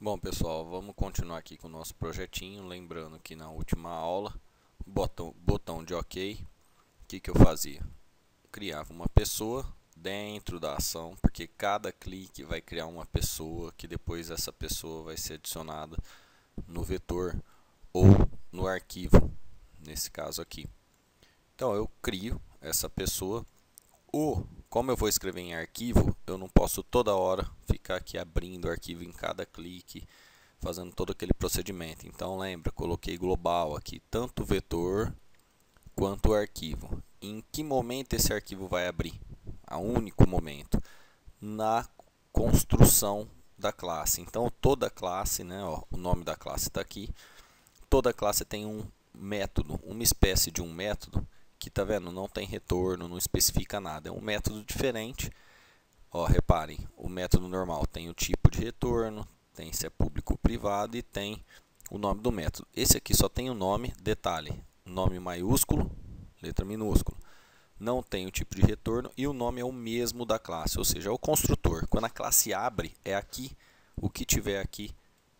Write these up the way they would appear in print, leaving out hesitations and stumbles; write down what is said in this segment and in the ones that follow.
Bom, pessoal, vamos continuar aqui com o nosso projetinho. Lembrando que na última aula, botão de OK, o que eu fazia? Criava uma pessoa dentro da ação, porque cada clique vai criar uma pessoa, que depois essa pessoa vai ser adicionada no vetor ou no arquivo, nesse caso aqui. Então eu crio essa pessoa. Como eu vou escrever em arquivo, eu não posso toda hora ficar aqui abrindo o arquivo em cada clique, fazendo todo aquele procedimento. Então lembra, coloquei global aqui, tanto o vetor quanto o arquivo. Em que momento esse arquivo vai abrir? A único momento, na construção da classe. Então toda classe, né, ó, o nome da classe está aqui, toda classe tem um método, uma espécie de um método, que tá vendo, não tem retorno, não especifica nada, é um método diferente. Ó, reparem, o método normal tem o tipo de retorno, tem se é público ou privado e tem o nome do método. Esse aqui só tem o nome, detalhe, nome maiúsculo, letra minúscula. Não tem o tipo de retorno e o nome é o mesmo da classe, ou seja, é o construtor. Quando a classe abre, é aqui, o que tiver aqui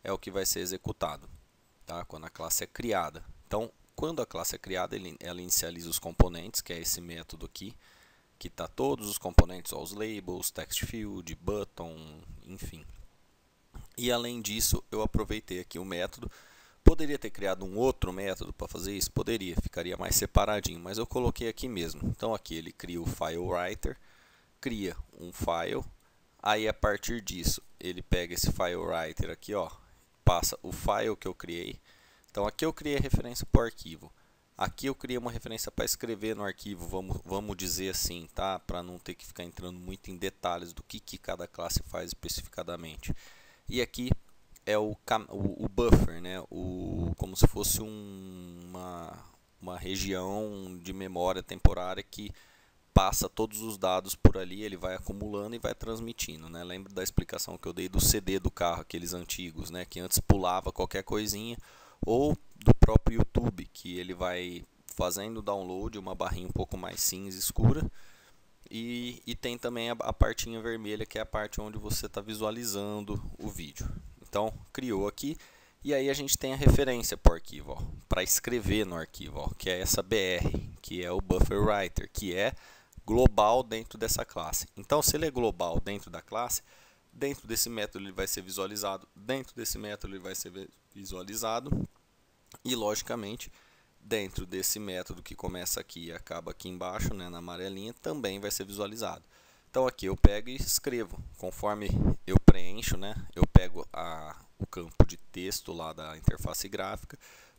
é o que vai ser executado, tá? Quando a classe é criada. Então, quando a classe é criada, ela inicializa os componentes, que é esse método aqui, que está todos os componentes, ó, os labels, text field, button, enfim. E além disso, eu aproveitei aqui o método. Poderia ter criado um outro método para fazer isso? Poderia, ficaria mais separadinho, mas eu coloquei aqui mesmo. Então aqui ele cria o file writer, cria um file, aí a partir disso ele pega esse file writer aqui, ó, passa o file que eu criei. Então aqui eu criei a referência para o arquivo. Aqui eu criei uma referência para escrever no arquivo, vamos dizer assim, tá? Para não ter que ficar entrando muito em detalhes do que cada classe faz especificadamente. E aqui é o buffer, né? Como se fosse uma região de memória temporária que passa todos os dados por ali, ele vai acumulando e vai transmitindo, né? Lembra da explicação que eu dei do CD do carro, aqueles antigos, né? Que antes pulava qualquer coisinha, ou do próprio YouTube, que ele vai fazendo o download, uma barrinha um pouco mais cinza escura, e tem também a partinha vermelha, que é a parte onde você está visualizando o vídeo. Então, criou aqui, e aí a gente tem a referência para o arquivo, para escrever no arquivo, ó, que é essa BR, que é o buffer writer, que é global dentro dessa classe. Então, se ele é global dentro da classe, dentro desse método ele vai ser visualizado, dentro desse método ele vai ser visualizado, e logicamente dentro desse método que começa aqui e acaba aqui embaixo, né, na amarelinha, também vai ser visualizado. Então aqui eu pego e escrevo, conforme eu preencho, né, eu pego o campo de texto lá da interface gráfica,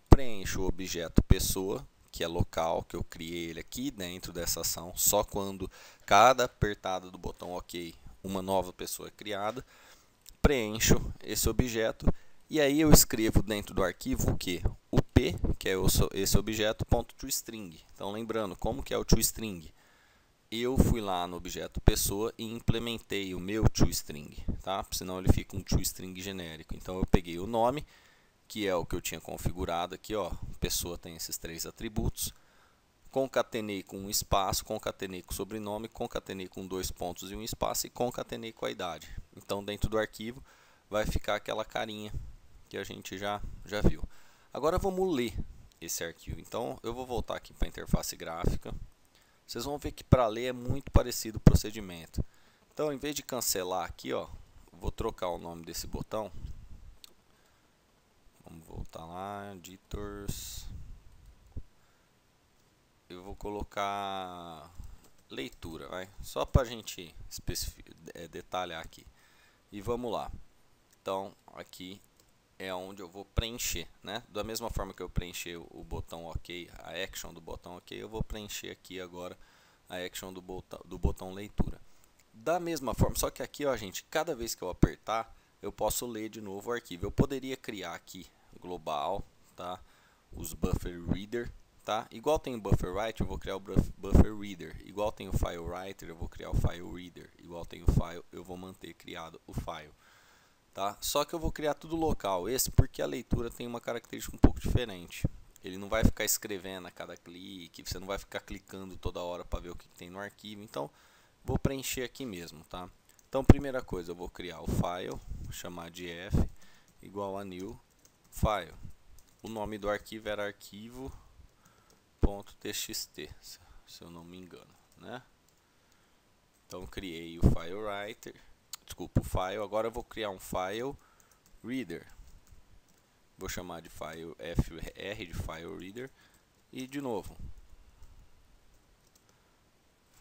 preencho o objeto pessoa, que é local, que eu criei ele aqui dentro dessa ação, só quando cada apertada do botão OK, uma nova pessoa é criada, preencho esse objeto e aí eu escrevo dentro do arquivo o que? O P, que é esse objeto, .toString. Então lembrando, como que é o toString? Eu fui lá no objeto pessoa e implementei o meu toString, tá? Senão ele fica um toString genérico. Então eu peguei o nome, que é o que eu tinha configurado aqui, ó. Pessoa tem esses três atributos. Concatenei com um espaço, concatenei com o sobrenome, concatenei com dois pontos e um espaço e concatenei com a idade. Então dentro do arquivo vai ficar aquela carinha que a gente já viu. Agora vamos ler esse arquivo. Então eu vou voltar aqui para a interface gráfica. Vocês vão ver que para ler é muito parecido o procedimento. Então, em vez de cancelar aqui, ó, vou trocar o nome desse botão. Vamos voltar lá, editors. Eu vou colocar leitura, vai, só para a gente detalhar aqui. E vamos lá. Então, aqui é onde eu vou preencher, né? Da mesma forma que eu preencher o botão OK, a action do botão OK, eu vou preencher aqui agora a action do botão leitura. Da mesma forma, só que aqui, ó, gente, cada vez que eu apertar, eu posso ler de novo o arquivo. Eu poderia criar aqui global, tá? Os buffer reader, tá? Igual tem o buffer writer, eu vou criar o buffer reader. Igual tem o file writer, eu vou criar o file reader. Igual tem o file, eu vou manter criado o file. Tá? Só que eu vou criar tudo local, esse porque a leitura tem uma característica um pouco diferente. Ele não vai ficar escrevendo a cada clique, você não vai ficar clicando toda hora para ver o que tem no arquivo. Então, vou preencher aqui mesmo, tá? Então, primeira coisa, eu vou criar o file, chamar de f, igual a new file. O nome do arquivo era arquivo.txt, se eu não me engano, né? Então criei o file writer, desculpa, o file. Agora eu vou criar um file reader. Vou chamar de file fr de file reader e de novo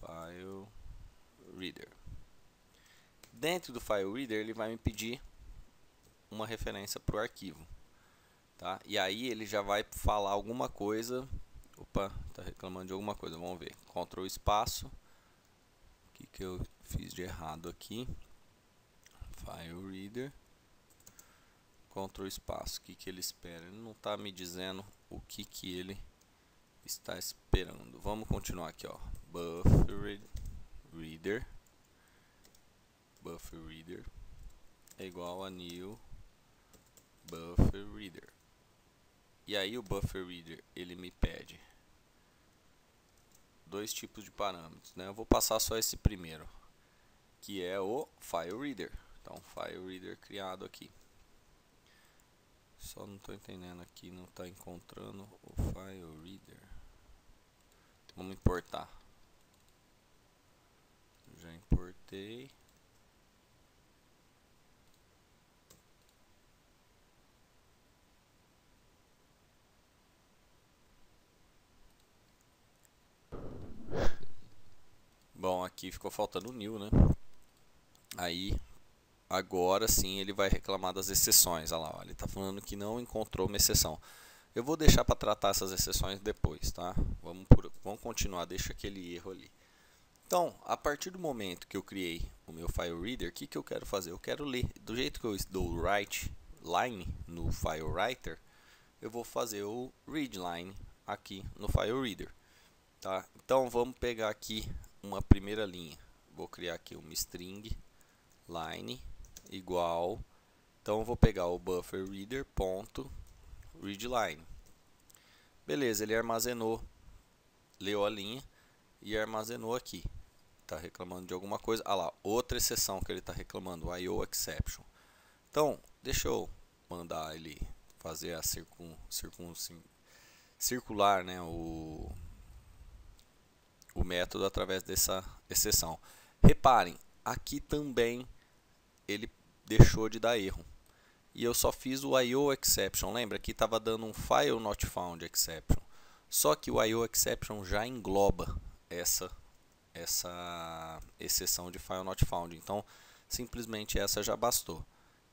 file reader. Dentro do file reader ele vai me pedir uma referência para o arquivo, tá? E aí ele já vai falar alguma coisa. Opa, tá reclamando de alguma coisa. Vamos ver. Ctrl espaço. O que eu fiz de errado aqui? File reader. Ctrl espaço. O que ele espera? Ele não está me dizendo o que ele está esperando. Vamos continuar aqui, ó. Buffer reader. Buffer reader é igual a new buffer reader. E aí o buffer reader ele me pede dois tipos de parâmetros, né? Eu vou passar só esse primeiro, que é o file reader. Então file reader criado aqui. Só não estou entendendo aqui, não está encontrando o file reader. Então, vamos importar. Já importei. Bom, aqui ficou faltando o new, né? Aí, agora sim ele vai reclamar das exceções. Olha lá, ó, ele está falando que não encontrou uma exceção. Eu vou deixar para tratar essas exceções depois, tá? Vamos continuar, deixa aquele erro ali. Então, a partir do momento que eu criei o meu file reader, o que eu quero fazer? Eu quero ler. Do jeito que eu dou write line no file writer, eu vou fazer o read line aqui no file reader. Tá? Então, vamos pegar aqui uma primeira linha. Vou criar aqui uma string line igual. Então, eu vou pegar o buffer reader ponto readline. Beleza, ele armazenou, leu a linha e armazenou aqui. Está reclamando de alguma coisa. Ah lá, outra exceção que ele está reclamando, o IO exception. Então, deixa eu mandar ele fazer a circular, né, o método através dessa exceção. Reparem, aqui também ele deixou de dar erro. E eu só fiz o IO exception. Lembra que estava dando um file not found exception. Só que o IO exception já engloba essa exceção de file not found. Então, simplesmente essa já bastou.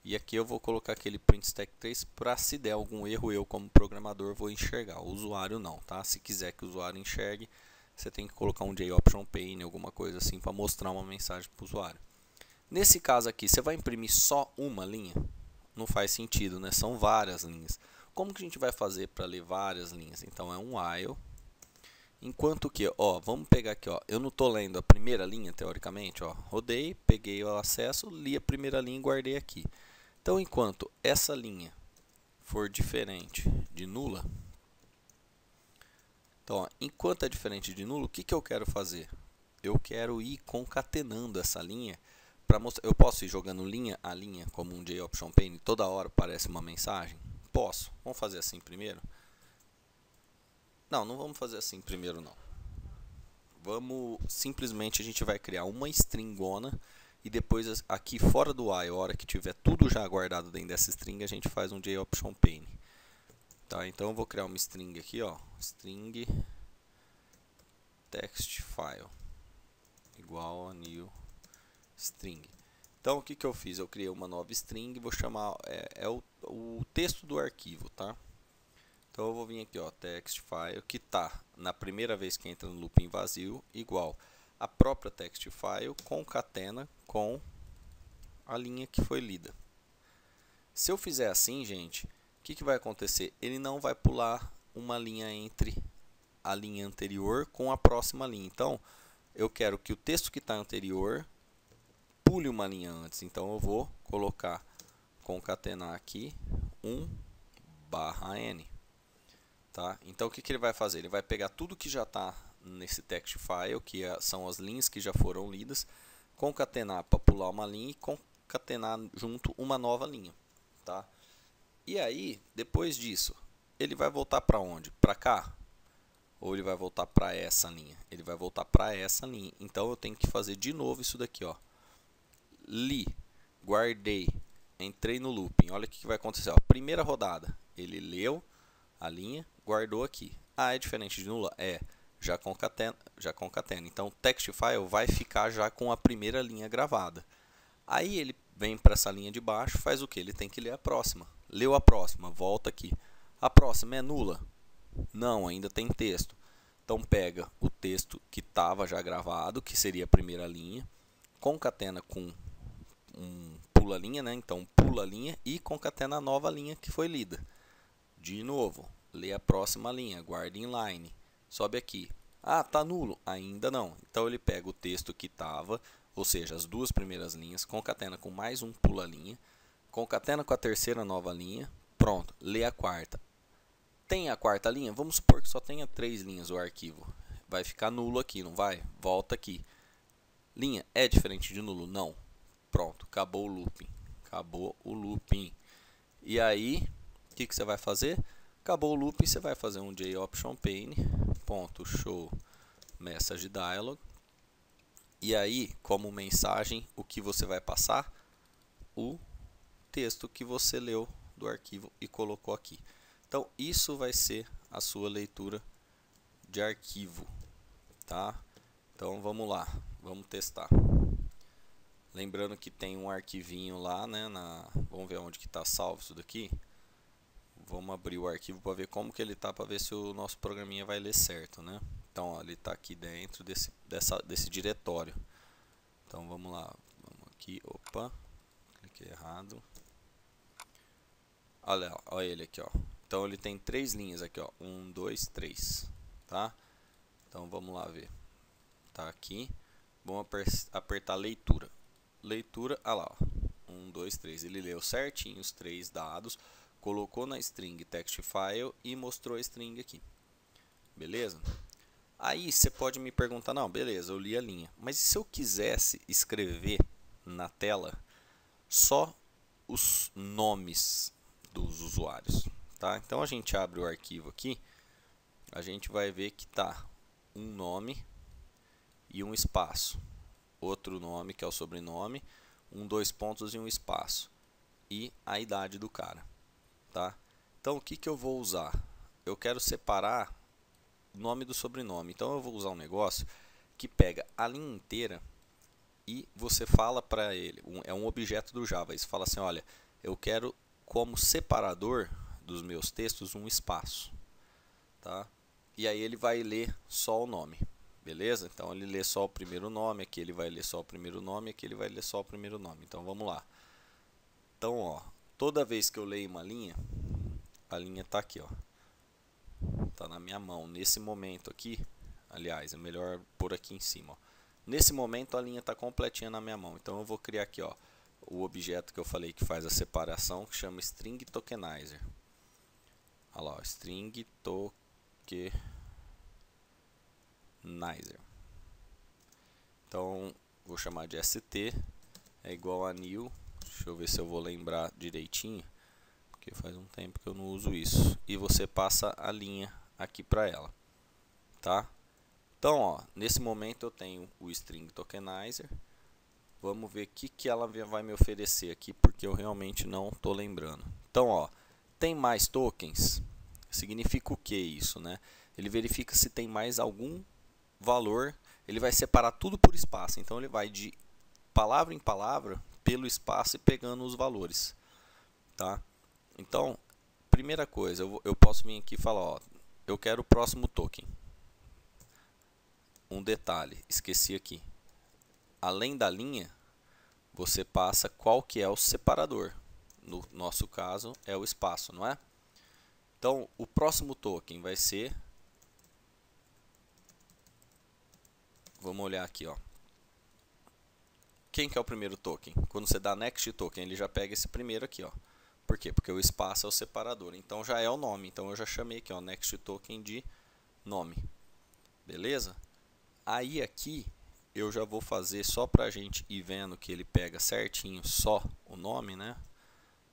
E aqui eu vou colocar aquele print stack trace para se der algum erro, eu como programador vou enxergar. O usuário não, tá? Se quiser que o usuário enxergue, você tem que colocar um JOption pane, alguma coisa assim, para mostrar uma mensagem para o usuário. Nesse caso aqui, você vai imprimir só uma linha? Não faz sentido, né? São várias linhas. Como que a gente vai fazer para ler várias linhas? Então é um while. Enquanto que, ó, vamos pegar aqui, ó, eu não estou lendo a primeira linha, teoricamente, ó, rodei, peguei o acesso, li a primeira linha e guardei aqui. Então, enquanto essa linha for diferente de nula, então, ó, enquanto é diferente de nulo, o que eu quero fazer? Eu quero ir concatenando essa linha para mostrar. Eu posso ir jogando linha a linha como um JOption pane, toda hora aparece uma mensagem? Posso. Vamos fazer assim primeiro? Não, não vamos fazer assim primeiro não. Vamos, simplesmente a gente vai criar uma stringona e depois aqui fora do while, a hora que tiver tudo já guardado dentro dessa string, a gente faz um JOption pane. Tá, então eu vou criar uma string aqui, ó, string text file igual a new string. Então o que eu fiz? Eu criei uma nova string, vou chamar o texto do arquivo, tá? Então eu vou vir aqui, ó, text file, que tá na primeira vez que entra no looping vazio, igual a própria text file concatena com a linha que foi lida. Se eu fizer assim, gente, o que vai acontecer? Ele não vai pular uma linha entre a linha anterior com a próxima linha. Então, eu quero que o texto que está anterior pule uma linha antes. Então, eu vou colocar, concatenar aqui 1/n. Tá? Então, o que ele vai fazer? Ele vai pegar tudo que já está nesse text file, que são as linhas que já foram lidas, concatenar para pular uma linha e concatenar junto uma nova linha. Tá? E aí, depois disso, ele vai voltar para onde? Para cá? Ou ele vai voltar para essa linha? Ele vai voltar para essa linha. Então eu tenho que fazer de novo isso daqui, ó. Li, guardei, entrei no looping. Olha o que vai acontecer, ó. Primeira rodada, ele leu a linha, guardou aqui. Ah, é diferente de nula? É, já concatena. Então o text file vai ficar já com a primeira linha gravada. Aí ele vem para essa linha de baixo, faz o que? Ele tem que ler a próxima. Leu a próxima, volta aqui. A próxima é nula? Não, ainda tem texto. Então pega o texto que estava já gravado, que seria a primeira linha, concatena com um pula-linha, né? Então pula a linha e concatena a nova linha que foi lida. De novo, lê a próxima linha, guarda inline, sobe aqui. Ah, tá nulo? Ainda não. Então ele pega o texto que estava, ou seja, as duas primeiras linhas, concatena com mais um pula-linha, concatena com a terceira nova linha, pronto, lê a quarta. Tem a quarta linha? Vamos supor que só tenha 3 linhas o arquivo. Vai ficar nulo aqui, não vai? Volta aqui. Linha é diferente de nulo? Não. Pronto, acabou o looping. Acabou o looping. E aí, o que você vai fazer? Acabou o looping, você vai fazer um JOptionPane, .show message dialog. E aí, como mensagem, o que você vai passar? O texto que você leu do arquivo e colocou aqui. Então, isso vai ser a sua leitura de arquivo, tá? Então, vamos lá, vamos testar. Lembrando que tem um arquivinho lá, né? Vamos ver onde que está salvo isso daqui. Vamos abrir o arquivo para ver como que ele está, para ver se o nosso programinha vai ler certo, né? Então, ó, ele está aqui dentro desse diretório. Então, vamos lá. Vamos aqui, opa, cliquei errado. Olha ele aqui, ó. Então ele tem 3 linhas aqui, ó. 1, 2, 3, tá? Então vamos lá ver. Tá aqui. Vamos apertar leitura. Leitura, olha lá, ó. 1, 2, 3. Ele leu certinho os 3 dados, colocou na string text file e mostrou a string aqui. Beleza? Aí você pode me perguntar, não, beleza, eu li a linha. Mas e se eu quisesse escrever na tela só os nomes dos usuários? Tá? Então a gente abre o arquivo aqui, a gente vai ver que tá um nome e um espaço, outro nome que é o sobrenome, 2 pontos e um espaço e a idade do cara, tá? Então o que eu vou usar? Eu quero separar o nome do sobrenome, então eu vou usar um negócio que pega a linha inteira e você fala para ele, é um objeto do Java, você fala assim, olha, eu quero como separador dos meus textos um espaço, tá? E aí ele vai ler só o nome, beleza? Então ele lê só o primeiro nome, aqui ele vai ler só o primeiro nome, aqui ele vai ler só o primeiro nome. Então vamos lá. Então, ó, toda vez que eu leio uma linha, a linha tá aqui, ó. Tá na minha mão. Nesse momento aqui, aliás, é melhor pôr aqui em cima, ó. Nesse momento a linha tá completinha na minha mão. Então eu vou criar aqui, ó, o objeto que eu falei que faz a separação, que chama string tokenizer. Olha lá, ó, string tokenizer. Então, vou chamar de st, é igual a new. Deixa eu ver se eu vou lembrar direitinho, porque faz um tempo que eu não uso isso. E você passa a linha aqui para ela, tá? Então, ó, nesse momento eu tenho o string tokenizer. Vamos ver o que ela vai me oferecer aqui, porque eu realmente não estou lembrando. Então, ó, tem mais tokens? Significa o que isso, né? Ele verifica se tem mais algum valor. Ele vai separar tudo por espaço. Então, ele vai de palavra em palavra, pelo espaço e pegando os valores, tá? Então, primeira coisa, eu posso vir aqui e falar, ó, eu quero o próximo token. Um detalhe, esqueci aqui. Além da linha, você passa qual que é o separador. No nosso caso, é o espaço, não é? Então, o próximo token vai ser... Vamos olhar aqui, ó. Quem que é o primeiro token? Quando você dá next token, ele já pega esse primeiro aqui, ó. Por quê? Porque o espaço é o separador. Então, já é o nome. Então, eu já chamei aqui, ó, next token de nome. Beleza? Aí, aqui, eu já vou fazer só pra gente ir vendo que ele pega certinho só o nome, né?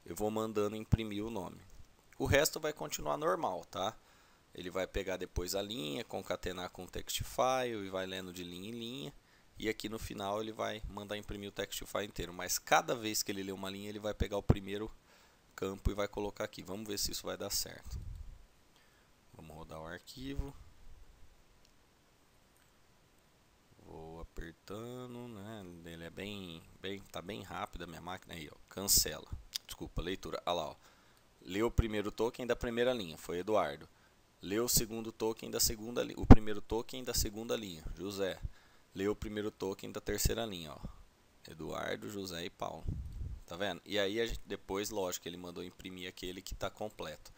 eu vou mandando imprimir o nome. O resto vai continuar normal, tá? Ele vai pegar depois a linha, concatenar com o Textfile e vai lendo de linha em linha. E aqui no final ele vai mandar imprimir o Textfile inteiro. Mas cada vez que ele lê uma linha, ele vai pegar o primeiro campo e vai colocar aqui. Vamos ver se isso vai dar certo. Vamos rodar o arquivo. Vou apertando, né? Ele é tá bem rápido a minha máquina aí, ó. Cancela. Desculpa, leitura. Olha lá, ó. Leu o primeiro token da primeira linha, foi Eduardo. Leu o segundo token da segunda linha, o primeiro token da segunda linha, José. Leu o primeiro token da terceira linha, ó. Eduardo, José e Paulo. Tá vendo? E aí a gente, depois, lógico, ele mandou imprimir aquele que está completo.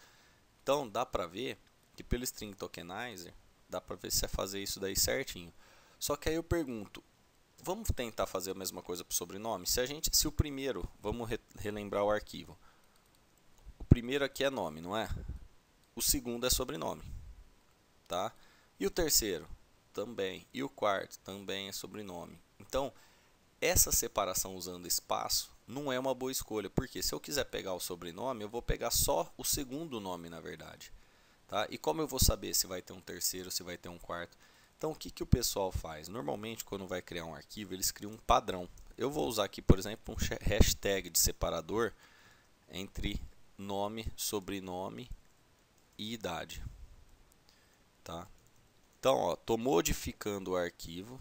Então dá pra ver que pelo String Tokenizer, dá pra ver se é fazer isso daí certinho. Só que aí eu pergunto, vamos tentar fazer a mesma coisa para o sobrenome? Se o primeiro, vamos relembrar o arquivo. O primeiro aqui é nome, não é? O segundo é sobrenome, tá? E o terceiro? Também. E o quarto? Também é sobrenome. Então, essa separação usando espaço não é uma boa escolha, porque se eu quiser pegar o sobrenome, eu vou pegar só o segundo nome, na verdade. Tá? E como eu vou saber se vai ter um terceiro, se vai ter um quarto? Então, o que o pessoal faz? Normalmente, quando vai criar um arquivo, eles criam um padrão. Eu vou usar aqui, por exemplo, um hashtag de separador entre nome, sobrenome e idade. Tá? Então, estou modificando o arquivo,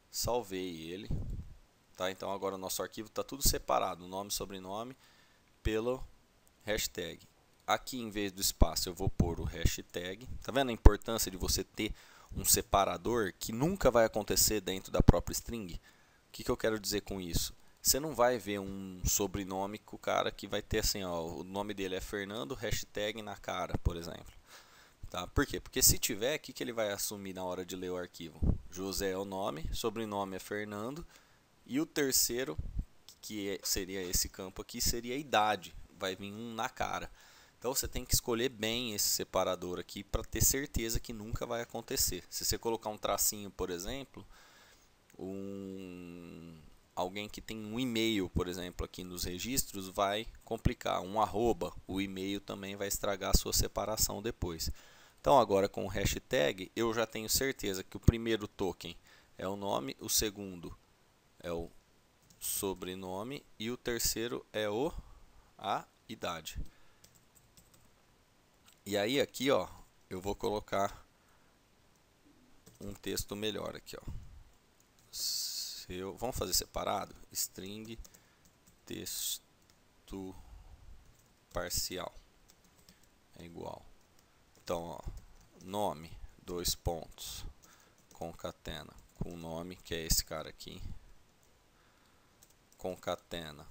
salvei ele. Tá? Então, agora o nosso arquivo está tudo separado, nome e sobrenome, pelo hashtag. Aqui, em vez do espaço, eu vou pôr o hashtag. Tá vendo a importância de você ter um separador que nunca vai acontecer dentro da própria string? O que eu quero dizer com isso? Você não vai ver um sobrenome com o cara que vai ter assim, ó, o nome dele é Fernando, hashtag na cara, por exemplo. Tá? Por quê? Porque se tiver, o que ele vai assumir na hora de ler o arquivo? José é o nome, sobrenome é Fernando, e o terceiro, que seria esse campo aqui, seria a idade. Vai vir um na cara. Então você tem que escolher bem esse separador aqui para ter certeza que nunca vai acontecer. Se você colocar um tracinho, por exemplo, alguém que tem um e-mail, por exemplo, aqui nos registros, vai complicar. Um arroba, o e-mail também vai estragar a sua separação depois. Então agora com o hashtag eu já tenho certeza que o primeiro token é o nome, o segundo é o sobrenome e o terceiro é a idade. E aí aqui, ó, eu vou colocar um texto melhor aqui, ó. Vamos fazer separado? String texto parcial é igual. Então, ó, nome, dois pontos, concatena com o nome, que é esse cara aqui, concatena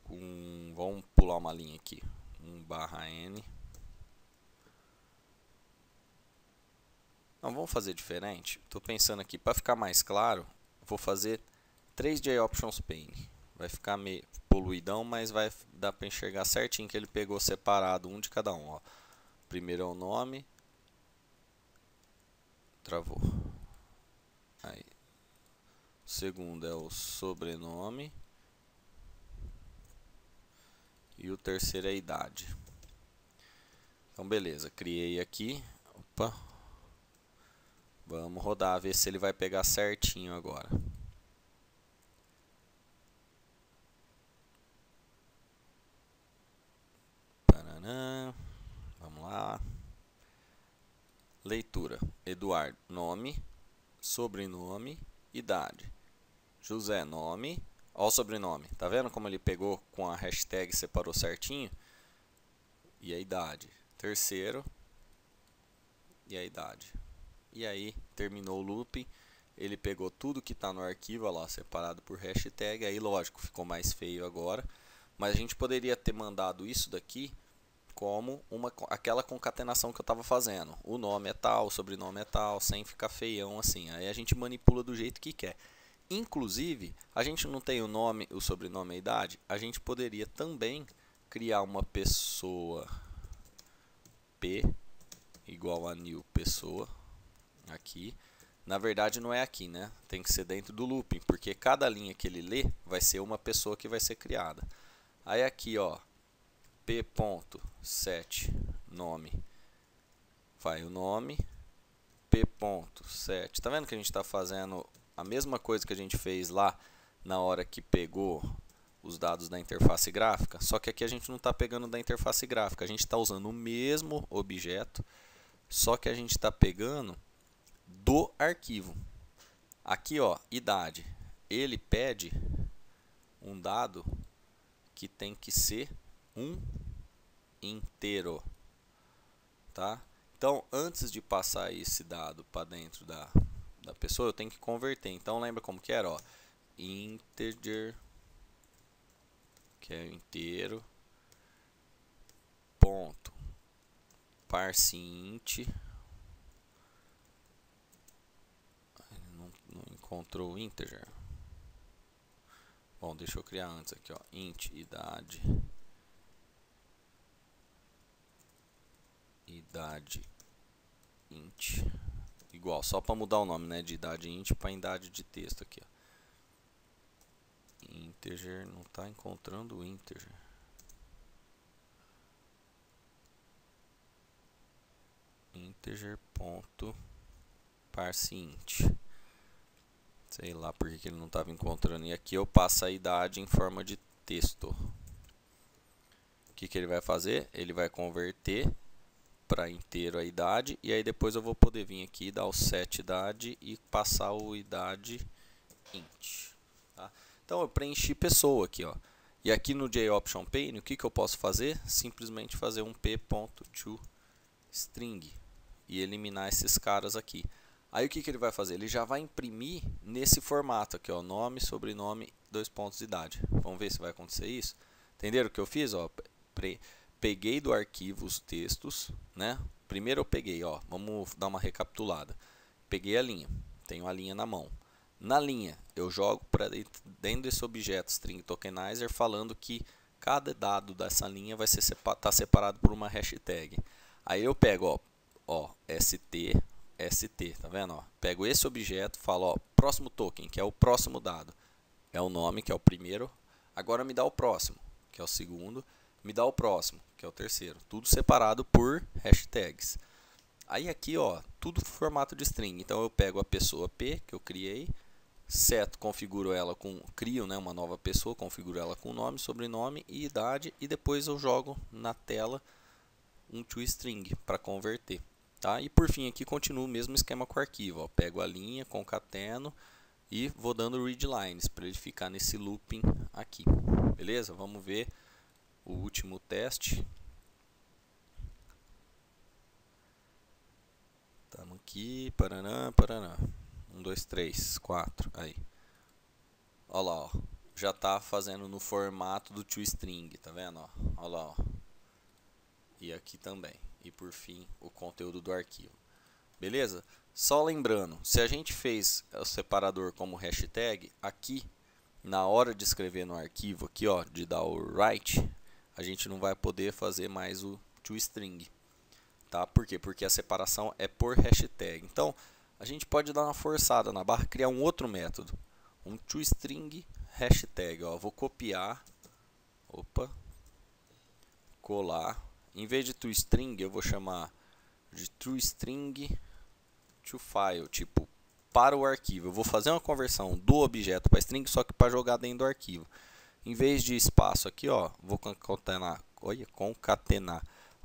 com, vamos pular uma linha aqui, 1/n. Não, vamos fazer diferente. Estou pensando aqui, para ficar mais claro, vou fazer 3 JOptions pane. Vai ficar meio poluidão, mas vai dar para enxergar certinho que ele pegou separado um de cada um. Ó. Primeiro é o nome. Travou. Aí. O segundo é o sobrenome. E o terceiro é a idade. Então, beleza. Criei aqui. Opa. Vamos rodar, ver se ele vai pegar certinho agora. Paraná. Vamos lá. Leitura. Eduardo, nome, sobrenome, idade. José, nome. Olha o sobrenome. Tá vendo como ele pegou com a hashtag, separou certinho? E a idade. Terceiro. E a idade. E aí, terminou o looping. Ele pegou tudo que está no arquivo, olha lá, separado por hashtag. Aí, lógico, ficou mais feio agora. Mas a gente poderia ter mandado isso daqui como aquela concatenação que eu estava fazendo. O nome é tal, o sobrenome é tal, sem ficar feião assim. Aí a gente manipula do jeito que quer. Inclusive, a gente não tem o nome, o sobrenome e a idade. A gente poderia também criar uma pessoa P igual a new pessoa aqui. Na verdade não é aqui, né? Tem que ser dentro do looping, porque cada linha que ele lê vai ser uma pessoa que vai ser criada. Aí aqui, ó, p.set nome, vai o nome, p.set. Tá vendo que a gente está fazendo a mesma coisa que a gente fez lá na hora que pegou os dados da interface gráfica? Só que aqui a gente não está pegando da interface gráfica, a gente está usando o mesmo objeto, só que a gente está pegando do arquivo. Aqui, ó, idade. Ele pede um dado que tem que ser um inteiro, tá? Então, antes de passar esse dado para dentro da pessoa, eu tenho que converter. Então, lembra como que era, ó? Integer, que é inteiro, ponto, parseInt. Não encontrou o integer. Bom, deixa eu criar antes aqui, ó, int idade int igual, só para mudar o nome, né, de idade int para idade de texto aqui, ó. Integer, não está encontrando o integer. Integer ponto parseInt. Sei lá porque que ele não estava encontrando. E aqui eu passo a idade em forma de texto. O que ele vai fazer? Ele vai converter para inteiro a idade. E aí depois eu vou poder vir aqui, dar o set idade e passar o idade int. Tá? Então eu preenchi pessoa aqui, ó. E aqui no JOptionPane, o que eu posso fazer? Simplesmente fazer um p.toString e eliminar esses caras aqui. Aí o que ele vai fazer? Ele já vai imprimir nesse formato aqui, ó, nome, sobrenome, 2 pontos de idade. Vamos ver se vai acontecer isso. Entenderam o que eu fiz? Ó, peguei do arquivo os textos, né? Primeiro eu peguei, ó, vamos dar uma recapitulada. Peguei a linha, tenho a linha na mão. Na linha, eu jogo para dentro desse objeto string tokenizer falando que cada dado dessa linha vai ser tá separado por uma hashtag. Aí eu pego, ó, ST, tá vendo? Ó, pego esse objeto, falo, ó, próximo token, que é o próximo dado. É o nome, que é o primeiro. Agora me dá o próximo, que é o segundo. Me dá o próximo, que é o terceiro. Tudo separado por hashtags. Aí aqui, ó, tudo formato de string. Então eu pego a pessoa P, que eu criei, seto, configuro ela com, crio, né, uma nova pessoa, configuro ela com nome, sobrenome e idade. E depois eu jogo na tela um toString para converter. Tá? E por fim aqui continuo o mesmo esquema com o arquivo, ó. Pego a linha, concateno e vou dando readlines para ele ficar nesse looping aqui. Beleza? Vamos ver o último teste. Estamos aqui, paraná, paraná. 1, 2, 3, 4, aí. Olha lá, ó. Já está fazendo no formato do toString, tá vendo? Ó? Olha lá, ó. E aqui também. E por fim, o conteúdo do arquivo. Beleza? Só lembrando, se a gente fez o separador como hashtag, aqui, na hora de escrever no arquivo, aqui, ó, de dar o write, a gente não vai poder fazer mais o toString. Tá? Por quê? Porque a separação é por hashtag. Então, a gente pode dar uma forçada na barra, criar um outro método. Um toString hashtag. Ó, vou copiar, colar. Em vez de toString, eu vou chamar de toString toFile, tipo, para o arquivo. Eu vou fazer uma conversão do objeto para string, só que para jogar dentro do arquivo. Em vez de espaço aqui, ó, vou concatenar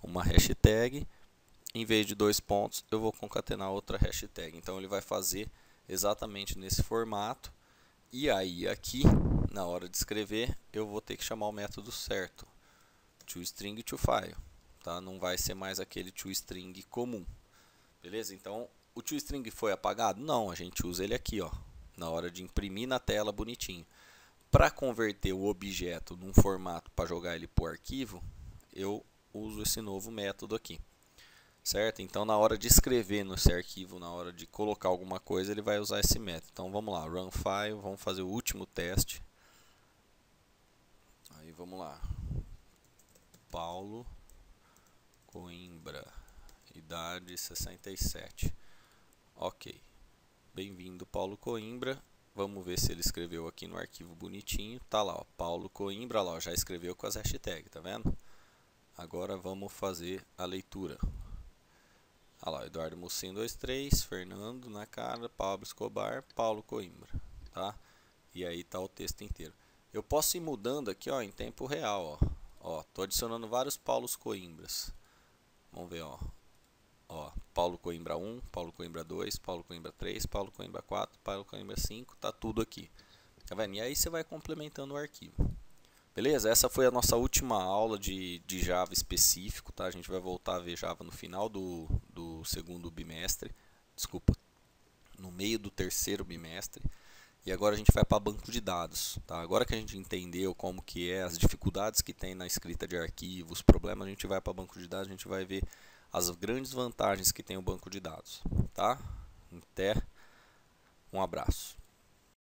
uma hashtag. Em vez de 2 pontos, eu vou concatenar outra hashtag. Então ele vai fazer exatamente nesse formato. E aí aqui, na hora de escrever, eu vou ter que chamar o método certo, toString toFile. Tá? Não vai ser mais aquele toString comum. Beleza? Então, o toString foi apagado? Não, a gente usa ele aqui, ó, na hora de imprimir na tela bonitinho. Para converter o objeto num formato para jogar ele para o arquivo, eu uso esse novo método aqui. Certo? Então, na hora de escrever nesse arquivo, na hora de colocar alguma coisa, ele vai usar esse método. Então, vamos lá, run file, vamos fazer o último teste. Aí, vamos lá. Paulo Coimbra, idade 67. Ok. bem-vindo Paulo Coimbra. Vamos ver se ele escreveu aqui no arquivo bonitinho. Tá lá, ó, Paulo Coimbra, lá, ó, já escreveu com as hashtags, tá vendo? Agora vamos fazer a leitura. Olha lá, Eduardo Mucim 23, Fernando na cara, Pablo Escobar, Paulo Coimbra, tá? E aí tá o texto inteiro. Eu posso ir mudando aqui, ó, em tempo real, ó. Ó, tô adicionando vários Paulos Coimbras. Vamos ver, ó. Ó, Paulo Coimbra 1, Paulo Coimbra 2, Paulo Coimbra 3, Paulo Coimbra 4, Paulo Coimbra 5, tá tudo aqui. Tá vendo? E aí você vai complementando o arquivo. Beleza? Essa foi a nossa última aula de Java específico, tá? A gente vai voltar a ver Java no final do segundo bimestre. Desculpa, no meio do terceiro bimestre. E agora a gente vai para banco de dados, tá? Agora que a gente entendeu como que é, as dificuldades que tem na escrita de arquivos, os problemas, a gente vai para banco de dados, a gente vai ver as grandes vantagens que tem o banco de dados, tá? Até, um abraço.